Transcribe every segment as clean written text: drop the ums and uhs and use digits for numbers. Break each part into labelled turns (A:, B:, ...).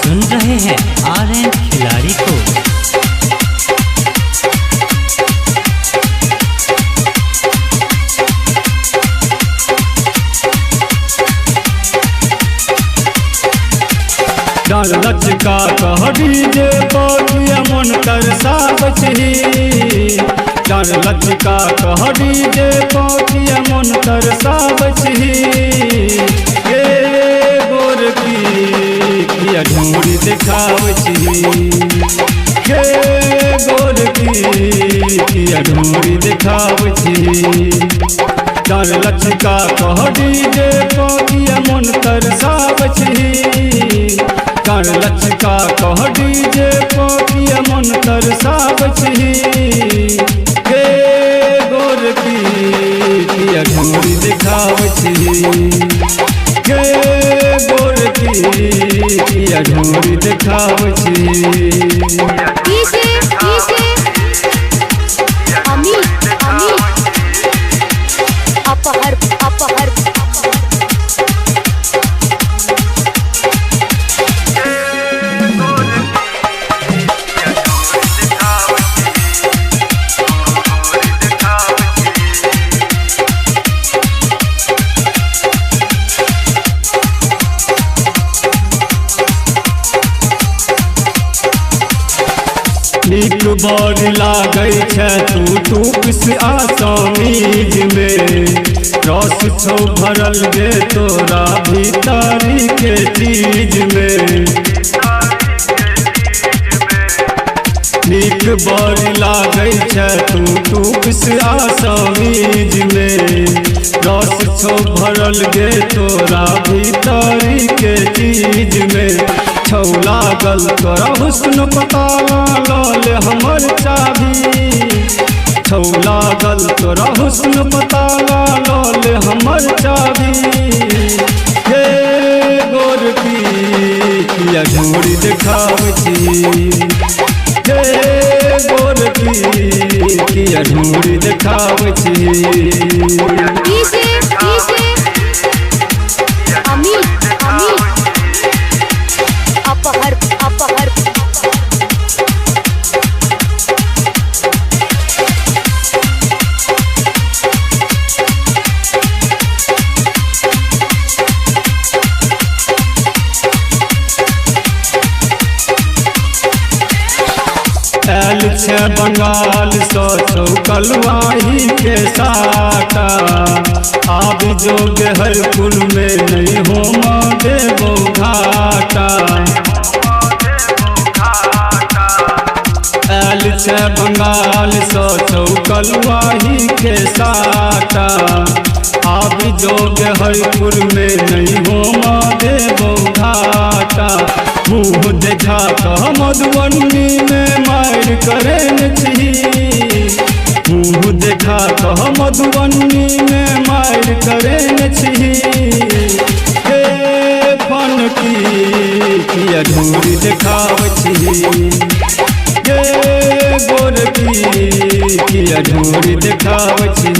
A: सुन रहे हैं आर्यन खिलाड़ी को।
B: डाल लचका कहरी जे पौधिया मन तरसा बचही। डाल लचका कहरी जे पौधिया मन तरसा बचही। ये गोरकी किया ढूंढी दिखावची। हे गोरकी किया ढूंढी दिखावची। डाल लचका कहरी जे पौधिया मन तरसा बचही। डाल लचका कहरी जे पौधिया मन तरसा बचही। हे गोरकी किया ढूंढी दिखावची। हे गोरकी किया ढूंढी दिखावची। नीक बड़ लागै छै तू किस आसामीज में। रस छौ भरल गे तोरा भीतरी के चीज में। नीक बड़ लागै छै तू किस आसामीज में। रस छौ भरल गे तोरा भीतरी के चीज में। छौ लागल तोरा हुस्न पता लाल हमर चाभी। छौ लागल तोरा हुस्न पता लाल हमर चाभी। हे गोरकी किया ढूंढी दिखावची। हे गोरकी किया ढूंढी दिखावची। आयल छै बंगाल सौ कलवाही के साटा। आब जो हर कुल में नहीं हो देवो घाटा। आयल छै बंगाल सौ कलवाही के साटा। आब जो हर कुल में नहीं हो देवो घाटा। मुँह देखा कह मधुबनी में मार करे छी। मुँह देखा कह मधुबनी में मार करे छी। हे फन की किया ढूंढी दिखावची। हे गोरकी किया ढूंढी दिखावची।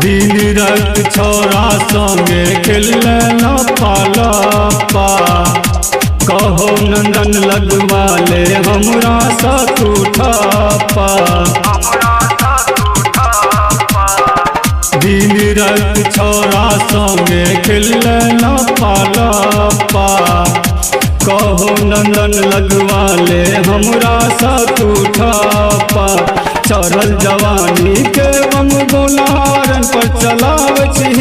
B: दिन रात छोरा संगे खेलना लपा। कहो नंदन लगवा ले हमरा साथ उठापा। दिन रात छोरा संगे खेलना लपा। कहो नंदन लगवा ले हमरा साथ उठापा। चढ़ल जवानी के बम गोलारन पर चलावची।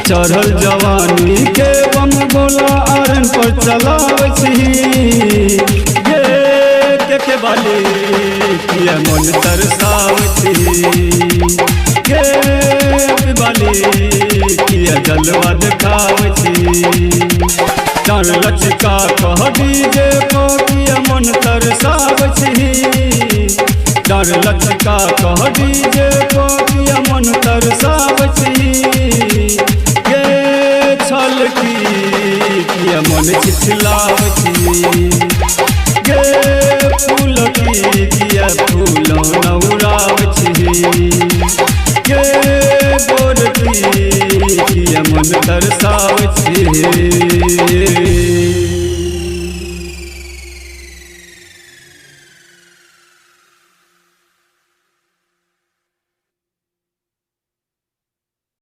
B: चढ़ल जवानी के बम गोलारन पर तरसाव छी के बाली किया मन तरसाव छी के बाली किया जलवा देखाव छी डार लचका कह डीजे को किया मन तरसाव छी डार लचका कह डीजे को किया मन तरसाव छी छल की किया मन छिछलाव छी फूल की किया फूल नौराव छी गोर की किया मन तरसाव छी।